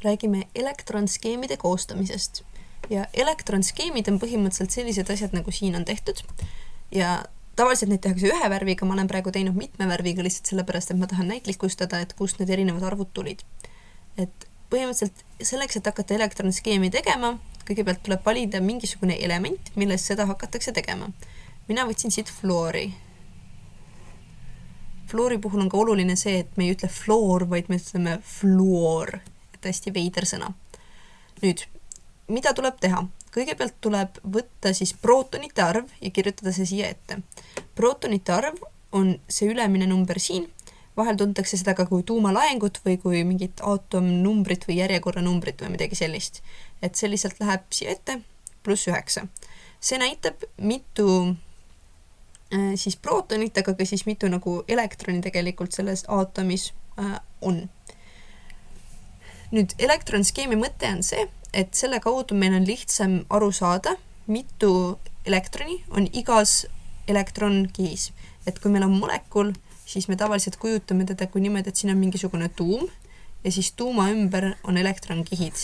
räägime elektronskeemide koostamisest. Ja elektronskeemid on põhimõtteliselt sellised asjad, nagu siin on tehtud. Ja tavaliselt neid tehakse ühe värviga, ma olen praegu teinud mitme värviga lihtsalt sellepärast, et ma tahan näitlikustada, et kust need erinevad arvud tulid. Et põhimõtteliselt selleks, et hakata elektronskeemi tegema, kõigepealt tuleb valida mingisugune element, milles seda hakatakse tegema. Mina võtsin siit fluori. Fluori puhul on ka oluline see, et me ei ütle fluor, vaid me ütleme fluor. Et hästi veider sõna. Nüüd, mida tuleb teha? Kõigepealt tuleb võtta siis prootonite arv ja kirjutada see siia ette. Prootonite arv on see ülemine number siin. Vahel tuntakse seda ka kui tuumalaengut või kui mingit aatomnumbrit või järjekorranumbrit või midagi sellist. Et see lihtsalt läheb siia ette +9. See näitab mitu siis prootonit, aga ka siis mitu nagu elektroni tegelikult selles aatomis on. Nüüd elektronskeemi mõte on see, et selle kaudu meil on lihtsam aru saada, mitu elektroni on igas elektronkihis. Et kui meil on molekul, siis me tavaliselt kujutame teda kui niimoodi, et siin on mingisugune tuum ja siis tuuma ümber on elektronkihid.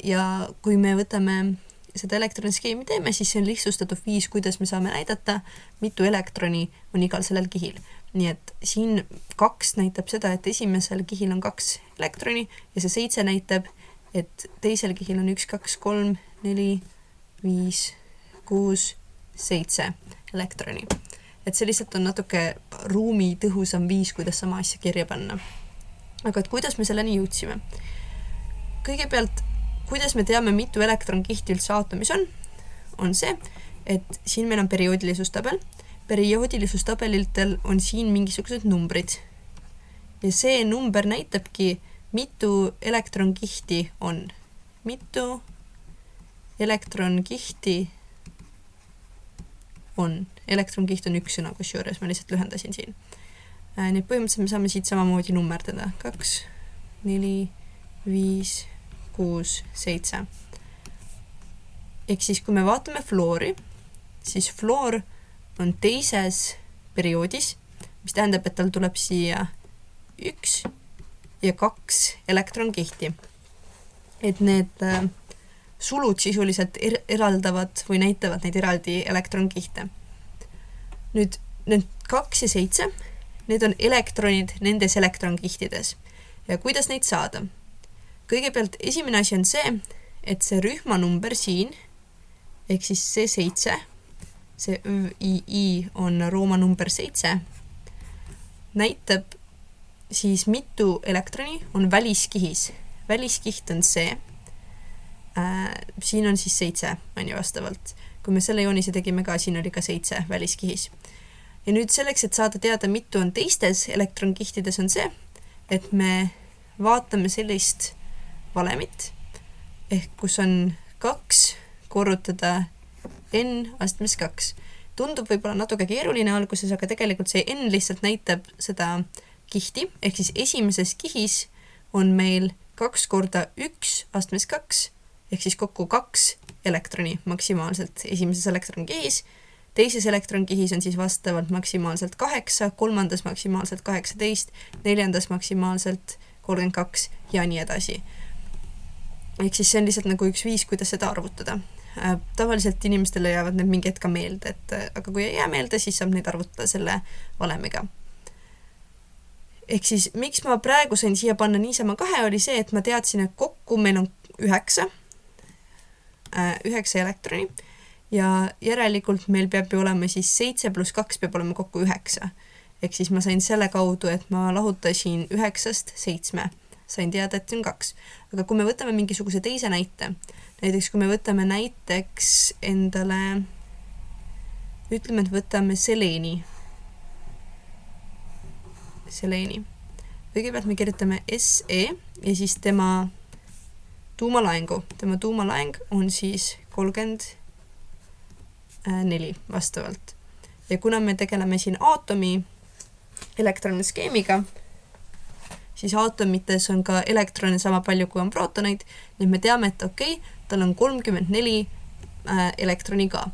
Ja kui me võtame seda elektronskeemi teeme, siis see on lihtsustatud viis, kuidas me saame näidata, mitu elektroni on igal sellel kihil. Nii et siin 2 näitab seda, et esimesel kihil on 2 elektroni ja see 7 näitab, et teisel kihil on 1, 2, 3, 4, 5, 6, 7 elektroni. Et see lihtsalt on natuke ruumi tõhusam viis, kuidas sama asja kirja panna. Aga et kuidas me selleni jõudsime? Kõigepealt, kuidas me teame, mitu elektronkihti üldse aatomis on see, et siin meil on perioodilisuustabel. Perioodilisuustabelitel on siin mingisugused numbrid. Ja see number näitabki, mitu elektronkihti on. Mitu elektronkihti on. Elektronkiht on üks sõna, kusjuures ma lihtsalt lühendasin siin. Nii põhimõtteliselt me saame siit samamoodi nummerdada. 2, 4, 5, 6, 7. Ehk siis, kui me vaatame fluori, siis fluor on teises perioodis, mis tähendab, et tal tuleb siia 1 ja 2 elektronkihti. Et need sulud sisuliselt eraldavad või näitavad neid eraldi elektronkihte. Nüüd, need 2 ja 7, need on elektronid nendes elektronkihtides. Ja kuidas neid saada? Kõigepealt esimene asi on see, et see rühmanumber siin, ehk siis see 7, see ÜII on rooma number 7, näitab siis mitu elektroni on väliskihis. Väliskiht on see, siin on siis 7, on ju vastavalt. Kui me selle joonise tegime ka, siin oli ka 7 väliskihis. Ja nüüd selleks, et saada teada, mitu on teistes elektronkihtides on see, et me vaatame sellist valemit, ehk kus on 2 korrutada n astmes 2. Tundub võib-olla natuke keeruline alguses, aga tegelikult see n lihtsalt näitab seda kihti, ehk siis esimeses kihis on meil 2 korda 1 astmes 2, ehk siis kokku 2 elektroni maksimaalselt esimeses elektronkihis. Teises elektronkihis on siis vastavalt maksimaalselt 8, kolmandas maksimaalselt 18, neljandas maksimaalselt 32 ja nii edasi. Ehk siis see on lihtsalt nagu üks viis, kuidas seda arvutada. Tavaliselt inimestele jäävad need mingi hetk meelde, aga kui ei jää meelde, siis saab neid arvutada selle valemiga. Ehk siis, miks ma praegu sain siia panna niisama 2, oli see, et ma teadsin, et kokku meil on 9 elektroni ja järelikult meil peab ju olema siis 7 + 2 peab olema kokku 9. Ehk siis ma sain selle kaudu, et ma lahutasin 9-st 7. Sain teada, et see on 2. Aga kui me võtame mingisuguse teise näite, näiteks kui me võtame näiteks endale, ütleme, et võtame seleeni. Kõigepealt me kirjutame SE ja siis tema tuumalaengu. Tema tuumalaeng on siis 34 vastavalt. Ja kuna me tegeleme siin aatomi elektronskeemiga, siis aatomites on ka elektrone sama palju, kui on prootoneid, nii me teame, et okei, tal on 34 elektroni ka.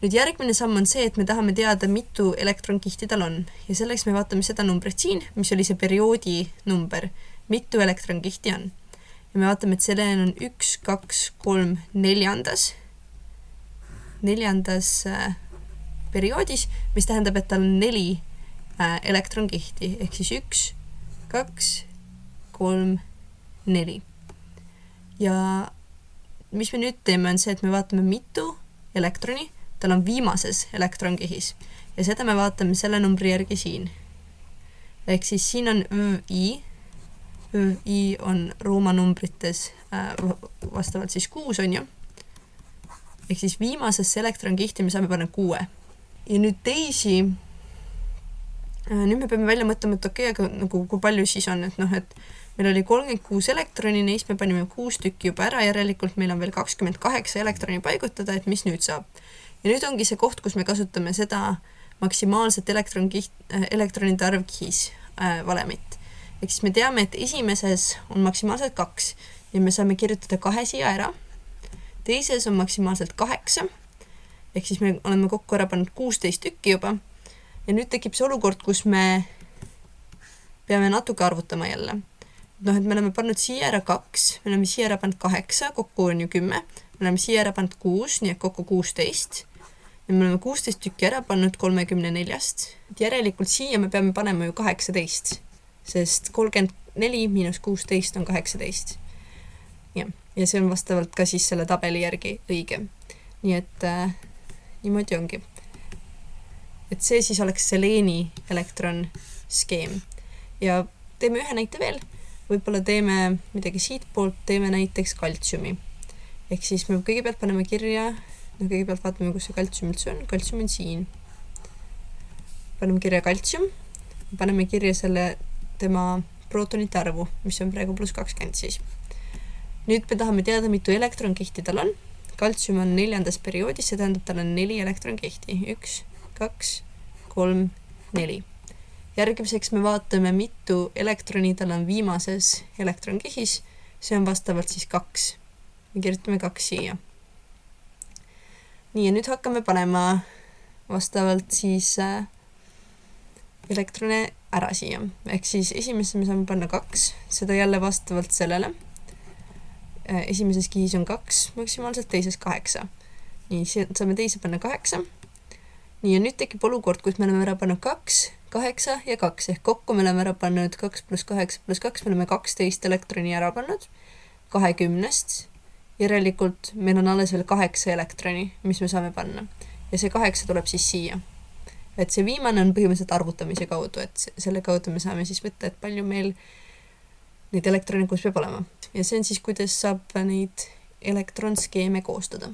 Nüüd järgmine samm on see, et me tahame teada, mitu elektronkihti tal on. Ja selleks me vaatame seda numbrit siin, mis oli see perioodi number, mitu elektronkihti on. ja me vaatame, et selline on 1, 2, 3, neljandas perioodis, mis tähendab, et tal on 4 elektronkihti, ehk siis 1, 2, 3, 4. Ja mis me nüüd teeme, on see, et me vaatame mitu elektroni tal on viimases elektronkihis ja seda me vaatame selle numbri järgi siin. Ehk siis siin on ÜI on rooma numbrites vastavalt siis 6 on ju. Ehk siis viimasesse elektronkihti me saame panna 6. Ja nüüd nüüd me peame välja mõtlema, et okei, aga nagu kui palju siis on, et et meil oli 36 elektroni, neist me panime 6 tükki juba ära, järelikult meil on veel 28 elektroni paigutada, et mis nüüd saab. Ja nüüd ongi see koht, kus me kasutame seda maksimaalset elektronide arv kihis valemit. Ehk siis me teame, et esimeses on maksimaalselt 2 ja me saame kirjutada 2 siia ära. Teises on maksimaalselt 8, ehk siis me oleme kokku ära pannud 16 tükki juba. Ja nüüd tekib see olukord, kus me peame natuke arvutama jälle. Et me oleme pannud siia ära 2, me oleme siia ära pannud 8, kokku on ju 10. Me oleme siia ära pannud 6, nii et kokku 16. Ja me oleme 16 tükki ära pannud 34-st. Järelikult siia me peame panema ju 18, sest 34 miinus 16 on 18. Ja see on vastavalt ka siis selle tabeli järgi õige. Nii et niimoodi ongi. Et see siis oleks seleeni elektronskeem. Ja teeme ühe näite veel. Võib-olla teeme midagi siit poolt, teeme näiteks kaltsiumi. Ehk siis me kõigepealt paneme kirja, kõigepealt vaatame, kus see kaltsium üldse on. Kaltsium on siin. Paneme kirja kaltsium. Paneme kirja selle tema prootonite arvu, mis on praegu +20 siis. Nüüd me tahame teada, mitu elektronkihti tal on. Kaltsium on 4. perioodis, see tähendab, tal on 4 elektronkihti. 1, 2, 3, 4. Järgmiseks me vaatame, mitu elektroni tal on viimases elektronkihis. See on vastavalt siis 2. Me kirjutame 2 siia. Nii, ja nüüd hakkame panema vastavalt siis elektrone ära siia. Ehk siis esimesse me saame panna 2, seda jälle vastavalt sellele. Esimeses kihis on 2 maksimaalselt, teises 8. Nii, saame teise panna 8. Nii, ja nüüd tekib olukord, kus me oleme ära pannud 2, 8 ja 2. Ehk kokku me oleme ära pannud 2 + 8 + 2. Me oleme 12 elektroni ära pannud 20-st. Järelikult meil on alles veel 8 elektroni, mis me saame panna. Ja see 8 tuleb siis siia. Et see viimane on põhimõtteliselt arvutamise kaudu, et selle kaudu me saame siis võtta, et palju meil neid elektrone kus peab olema. Ja see on siis, kuidas saab neid elektronskeeme koostada.